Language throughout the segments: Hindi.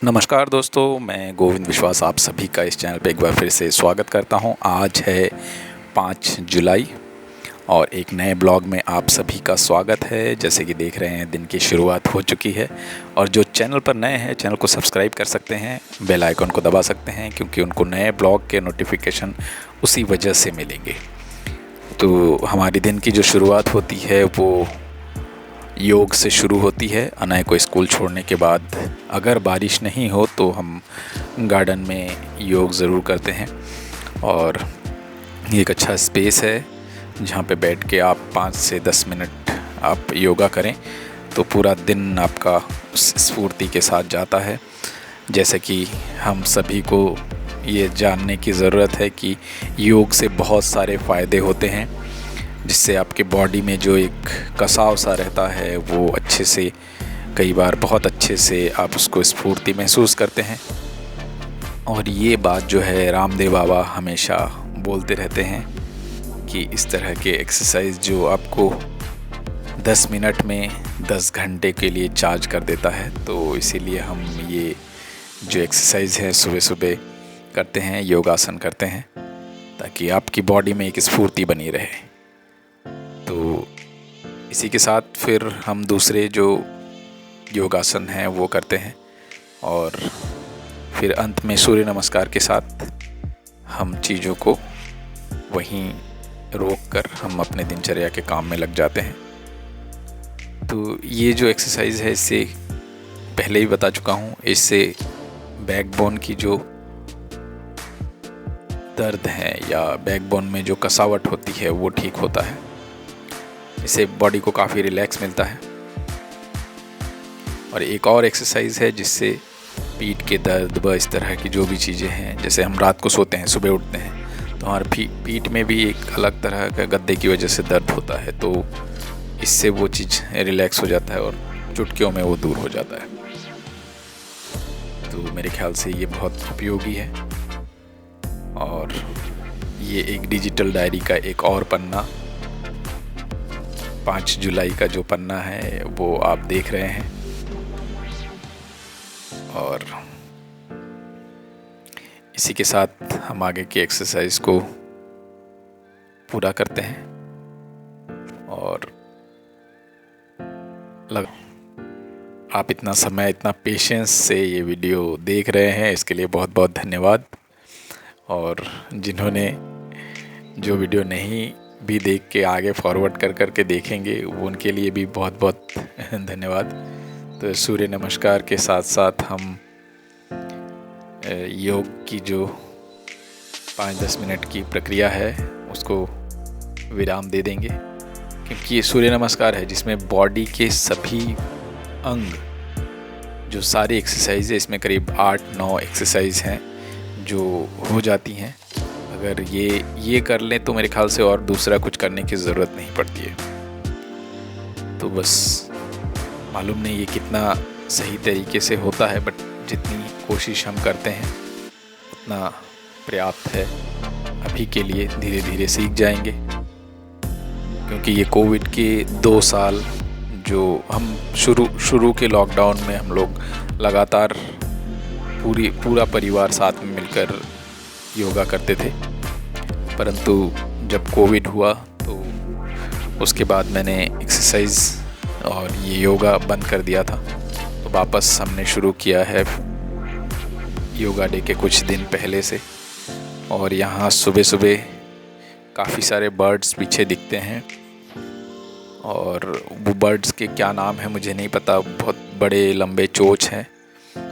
नमस्कार दोस्तों, मैं गोविंद विश्वास आप सभी का इस चैनल पे एक बार फिर से स्वागत करता हूं। आज है 5 जुलाई और एक नए ब्लॉग में आप सभी का स्वागत है। जैसे कि देख रहे हैं दिन की शुरुआत हो चुकी है और जो चैनल पर नए हैं चैनल को सब्सक्राइब कर सकते हैं, बेल आइकन को दबा सकते हैं क्योंकि उनको नए ब्लॉग के नोटिफिकेशन उसी वजह से मिलेंगे। तो हमारी दिन की जो शुरुआत होती है वो योग से शुरू होती है। अनय को स्कूल छोड़ने के बाद अगर बारिश नहीं हो तो हम गार्डन में योग ज़रूर करते हैं और ये एक अच्छा स्पेस है जहाँ पे बैठ के आप 5 से 10 मिनट आप योगा करें तो पूरा दिन आपका उस स्फूर्ति के साथ जाता है। जैसे कि हम सभी को ये जानने की ज़रूरत है कि योग से बहुत सारे फ़ायदे होते हैं, जिससे आपके बॉडी में जो एक कसाव सा रहता है वो अच्छे से, कई बार बहुत अच्छे से आप उसको स्फूर्ति महसूस करते हैं। और ये बात जो है रामदेव बाबा हमेशा बोलते रहते हैं कि इस तरह के एक्सरसाइज जो आपको 10 मिनट में 10 घंटे के लिए चार्ज कर देता है। तो इसीलिए हम ये जो एक्सरसाइज है सुबह सुबह करते हैं, योगासन करते हैं, ताकि आपकी बॉडी में एक स्फूर्ति बनी रहे। तो इसी के साथ फिर हम दूसरे जो योगासन हैं वो करते हैं और फिर अंत में सूर्य नमस्कार के साथ हम चीज़ों को वहीं रोक कर हम अपने दिनचर्या के काम में लग जाते हैं। तो ये जो एक्सरसाइज है इससे पहले ही बता चुका हूँ, इससे बैकबोन की जो दर्द है या बैकबोन में जो कसावट होती है वो ठीक होता है। इससे बॉडी को काफ़ी रिलैक्स मिलता है। और एक और एक्सरसाइज है जिससे पीठ के दर्द व इस तरह की जो भी चीज़ें हैं, जैसे हम रात को सोते हैं सुबह उठते हैं तो हमारे पीठ में भी एक अलग तरह का गद्दे की वजह से दर्द होता है, तो इससे वो चीज़ रिलैक्स हो जाता है और चुटकियों में वो दूर हो जाता है। तो मेरे ख्याल से ये बहुत उपयोगी है। और ये एक डिजिटल डायरी का एक और पन्ना, 5 जुलाई का जो पन्ना है वो आप देख रहे हैं। और इसी के साथ हम आगे की एक्सरसाइज को पूरा करते हैं। और आप इतना समय, इतना पेशेंस से ये वीडियो देख रहे हैं, इसके लिए बहुत बहुत धन्यवाद। और जिन्होंने जो वीडियो नहीं भी देख के आगे फॉरवर्ड कर के देखेंगे वो उनके लिए भी बहुत बहुत धन्यवाद। तो सूर्य नमस्कार के साथ साथ हम योग की जो 5-10 मिनट की प्रक्रिया है उसको विराम दे देंगे, क्योंकि ये सूर्य नमस्कार है जिसमें बॉडी के सभी अंग, जो सारी एक्सरसाइज है, इसमें करीब 8-9 एक्सरसाइज हैं जो हो जाती हैं। अगर ये कर लें तो मेरे ख्याल से और दूसरा कुछ करने की ज़रूरत नहीं पड़ती है। तो बस मालूम नहीं ये कितना सही तरीके से होता है, बट जितनी कोशिश हम करते हैं उतना पर्याप्त है अभी के लिए। धीरे धीरे सीख जाएंगे, क्योंकि ये कोविड के 2 साल जो हम शुरू के लॉकडाउन में हम लोग लगातार पूरा परिवार साथ में मिलकर योगा करते थे, परंतु जब कोविड हुआ तो उसके बाद मैंने एक्सरसाइज और ये योगा बंद कर दिया था। तो वापस हमने शुरू किया है योगा डे के कुछ दिन पहले से। और यहाँ सुबह सुबह काफ़ी सारे बर्ड्स पीछे दिखते हैं और वो बर्ड्स के क्या नाम है मुझे नहीं पता, बहुत बड़े लंबे चोंच हैं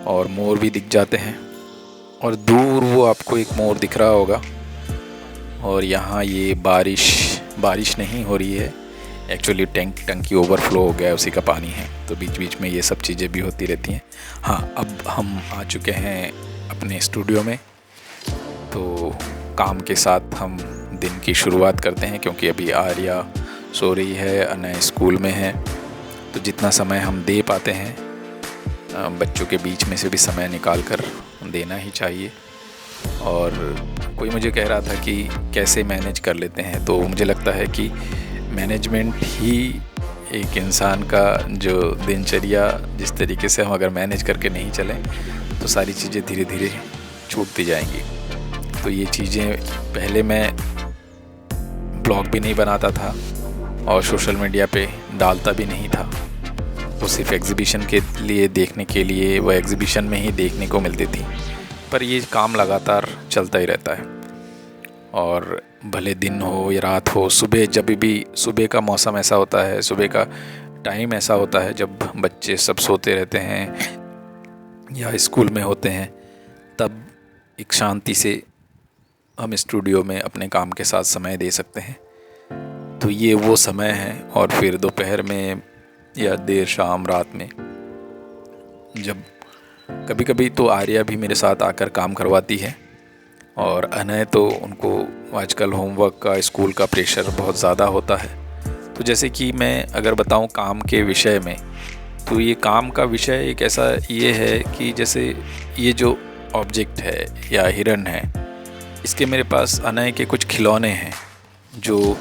और मोर भी दिख जाते हैं। और दूर वो आपको एक मोर दिख रहा होगा। और यहाँ ये बारिश नहीं हो रही है, एक्चुअली टंकी ओवरफ्लो हो गया है, उसी का पानी है, तो बीच बीच में ये सब चीज़ें भी होती रहती हैं। हाँ, अब हम आ चुके हैं अपने स्टूडियो में, तो काम के साथ हम दिन की शुरुआत करते हैं, क्योंकि अभी आर्या सो रही है, अनय स्कूल में है। तो जितना समय हम दे पाते हैं बच्चों के बीच में से भी समय निकाल कर देना ही चाहिए। और कोई मुझे कह रहा था कि कैसे मैनेज कर लेते हैं, तो मुझे लगता है कि मैनेजमेंट ही एक इंसान का जो दिनचर्या जिस तरीके से हम अगर मैनेज करके नहीं चलें तो सारी चीज़ें धीरे धीरे छूटती जाएंगी। तो ये चीज़ें पहले मैं ब्लॉग भी नहीं बनाता था और सोशल मीडिया पे डालता भी नहीं था, वो सिर्फ एग्ज़िबिशन के लिए देखने के लिए वह एग्ज़िबिशन में ही देखने को मिलती थी। पर ये काम लगातार चलता ही रहता है, और भले दिन हो या रात हो, सुबह जब भी सुबह का मौसम ऐसा होता है, सुबह का टाइम ऐसा होता है जब बच्चे सब सोते रहते हैं या स्कूल में होते हैं, तब एक शांति से हम स्टूडियो में अपने काम के साथ समय दे सकते हैं। तो ये वो समय है। और फिर दोपहर में या देर शाम रात में, जब कभी कभी तो आर्या भी मेरे साथ आकर काम करवाती है, और अनय तो उनको आजकल होमवर्क का, स्कूल का प्रेशर बहुत ज़्यादा होता है। तो जैसे कि मैं अगर बताऊं काम के विषय में, तो ये काम का विषय एक ऐसा ये है कि जैसे ये जो ऑब्जेक्ट है या हिरन है, इसके मेरे पास अनय के कुछ खिलौने हैं जो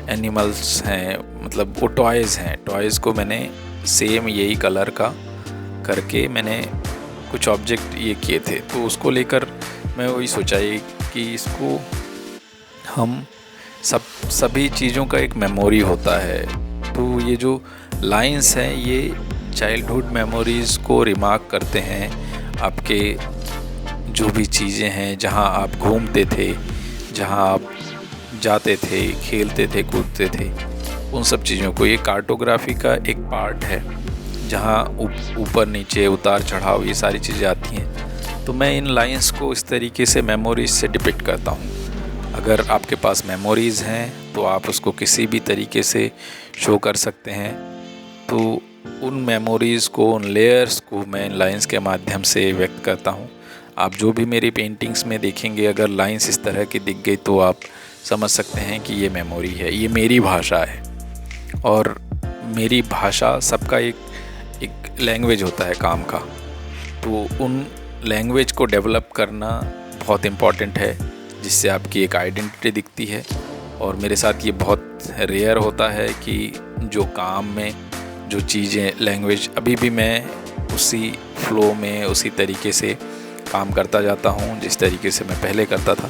एनिमल्स हैं, मतलब वो टॉयज़ हैं। टॉयज़ को मैंने सेम यही कलर का करके मैंने कुछ ऑब्जेक्ट ये किए थे, तो उसको लेकर मैं वही सोचा कि इसको हम सभी चीज़ों का एक मेमोरी होता है। तो ये जो लाइंस हैं ये चाइल्डहुड मेमोरीज़ को रिमार्क करते हैं, आपके जो भी चीज़ें हैं, जहाँ आप घूमते थे, जहाँ आप जाते थे, खेलते थे, कूदते थे, उन सब चीज़ों को, ये कार्टोग्राफी का एक पार्ट है जहाँ ऊपर नीचे उतार चढ़ाव ये सारी चीज़ें आती हैं। तो मैं इन लाइंस को इस तरीके से मेमोरीज से डिपिक्ट करता हूँ। अगर आपके पास मेमोरीज़ हैं तो आप उसको किसी भी तरीके से शो कर सकते हैं। तो उन मेमोरीज़ को, उन लेयर्स को मैं इन लाइंस के माध्यम से व्यक्त करता हूँ। आप जो भी मेरी पेंटिंग्स में देखेंगे, अगर लाइंस इस तरह की दिख गई तो आप समझ सकते हैं कि ये मेमोरी है, ये मेरी भाषा है। और मेरी भाषा, सबका एक लैंग्वेज होता है काम का, तो उन लैंग्वेज को डेवलप करना बहुत इम्पॉर्टेंट है, जिससे आपकी एक आइडेंटिटी दिखती है। और मेरे साथ ये बहुत रेयर होता है कि जो काम में जो चीज़ें, लैंग्वेज, अभी भी मैं उसी फ्लो में, उसी तरीके से काम करता जाता हूँ जिस तरीके से मैं पहले करता था।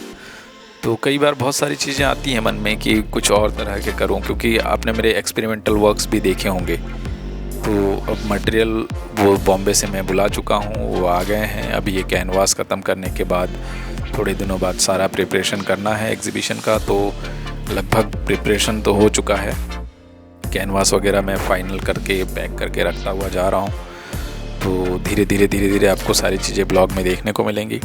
तो कई बार बहुत सारी चीज़ें आती हैं मन में कि कुछ और तरह के करूं, क्योंकि आपने मेरे एक्सपेरिमेंटल वर्क्स भी देखे होंगे। तो अब मटेरियल वो बॉम्बे से मैं बुला चुका हूं, वो आ गए हैं। अभी ये कैनवास ख़त्म करने के बाद थोड़े दिनों बाद सारा प्रिपरेशन करना है एग्ज़िबिशन का। तो लगभग प्रिपरेशन तो हो चुका है, कैनवास वगैरह मैं फ़ाइनल करके पैक करके रखता हुआ जा रहा हूँ। तो धीरे धीरे आपको सारी चीज़ें ब्लॉग में देखने को मिलेंगी।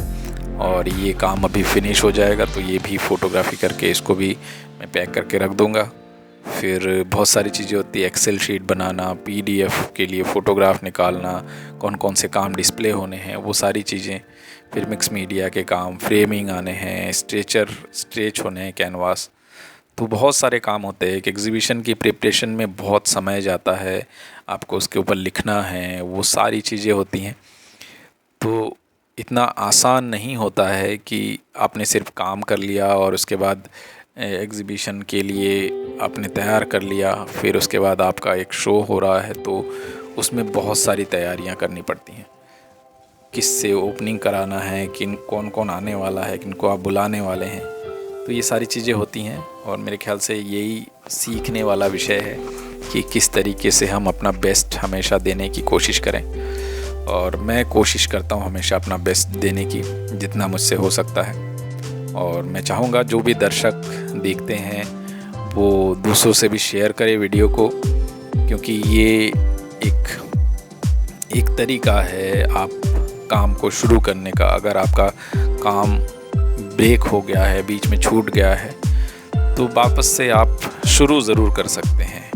और ये काम अभी फिनिश हो जाएगा तो ये भी फ़ोटोग्राफी करके इसको भी मैं पैक करके रख दूँगा। फिर बहुत सारी चीज़ें होती है, एक्सेल शीट बनाना, PDF के लिए फ़ोटोग्राफ निकालना, कौन कौन से काम डिस्प्ले होने हैं, वो सारी चीज़ें। फिर मिक्स मीडिया के काम, फ्रेमिंग आने हैं, स्ट्रेच होने हैं कैनवास। तो बहुत सारे काम होते हैं। एक एग्ज़िबिशन की प्रिपरेशन में बहुत समय जाता है, आपको उसके ऊपर लिखना है, वो सारी चीज़ें होती हैं। तो इतना आसान नहीं होता है कि आपने सिर्फ काम कर लिया और उसके बाद एग्ज़िबिशन के लिए आपने तैयार कर लिया, फिर उसके बाद आपका एक शो हो रहा है तो उसमें बहुत सारी तैयारियां करनी पड़ती हैं। किससे ओपनिंग कराना है, कौन कौन आने वाला है, किनको आप बुलाने वाले हैं, तो ये सारी चीज़ें होती हैं। और मेरे ख्याल से यही सीखने वाला विषय है कि किस तरीके से हम अपना बेस्ट हमेशा देने की कोशिश करें। और मैं कोशिश करता हूँ हमेशा अपना बेस्ट देने की, जितना मुझसे हो सकता है। और मैं चाहूँगा जो भी दर्शक देखते हैं वो दूसरों से भी शेयर करें वीडियो को, क्योंकि ये एक तरीका है आप काम को शुरू करने का। अगर आपका काम ब्रेक हो गया है, बीच में छूट गया है, तो वापस से आप शुरू ज़रूर कर सकते हैं।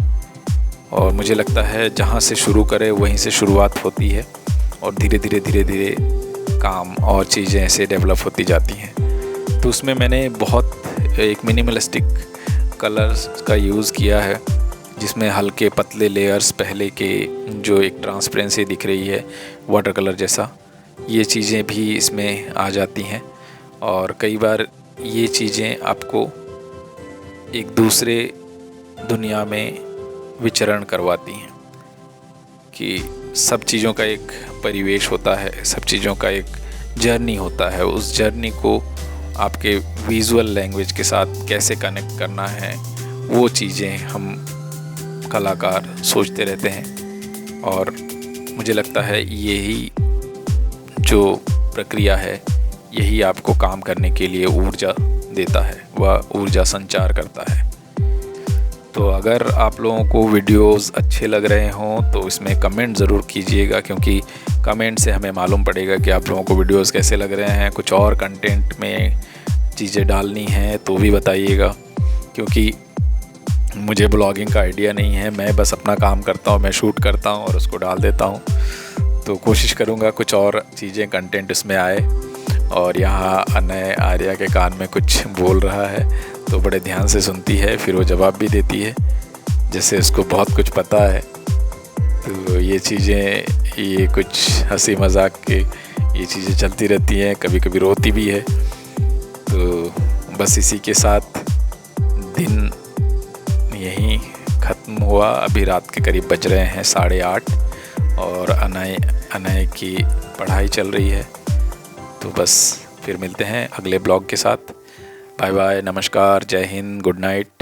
और मुझे लगता है जहाँ से शुरू करें वहीं से शुरुआत होती है, और धीरे धीरे काम और चीज़ें ऐसे डेवलप होती जाती हैं। तो उसमें मैंने बहुत एक मिनिमलिस्टिक कलर्स का यूज़ किया है, जिसमें हल्के पतले लेयर्स पहले के, जो एक ट्रांसपेरेंसी दिख रही है वाटर कलर जैसा, ये चीज़ें भी इसमें आ जाती हैं। और कई बार ये चीज़ें आपको एक दूसरे दुनिया में विचरण करवाती हैं कि सब चीज़ों का एक परिवेश होता है, सब चीज़ों का एक जर्नी होता है, उस जर्नी को आपके विजुअल लैंग्वेज के साथ कैसे कनेक्ट करना है, वो चीज़ें हम कलाकार सोचते रहते हैं। और मुझे लगता है यही जो प्रक्रिया है, यही आपको काम करने के लिए ऊर्जा देता है, वह ऊर्जा संचार करता है। तो अगर आप लोगों को वीडियोस अच्छे लग रहे हों तो इसमें कमेंट ज़रूर कीजिएगा, क्योंकि कमेंट से हमें मालूम पड़ेगा कि आप लोगों को वीडियोस कैसे लग रहे हैं। कुछ और कंटेंट में चीज़ें डालनी हैं तो भी बताइएगा, क्योंकि मुझे ब्लॉगिंग का आइडिया नहीं है। मैं बस अपना काम करता हूँ, मैं शूट करता हूँ और उसको डाल देता हूँ। तो कोशिश करूँगा कुछ और चीज़ें कंटेंट इसमें आए। और यहाँ अनय आर्या के कान में कुछ बोल रहा है तो बड़े ध्यान से सुनती है, फिर वो जवाब भी देती है जैसे उसको बहुत कुछ पता है। तो ये चीज़ें, ये कुछ हंसी मजाक के ये चीज़ें चलती रहती हैं, कभी कभी रोती भी है। तो बस इसी के साथ दिन यहीं ख़त्म हुआ। अभी रात के करीब बज रहे हैं 8:30 और अनय की पढ़ाई चल रही है। तो बस फिर मिलते हैं अगले ब्लॉग के साथ। बाय बाय, नमस्कार, जय हिंद, गुड नाइट।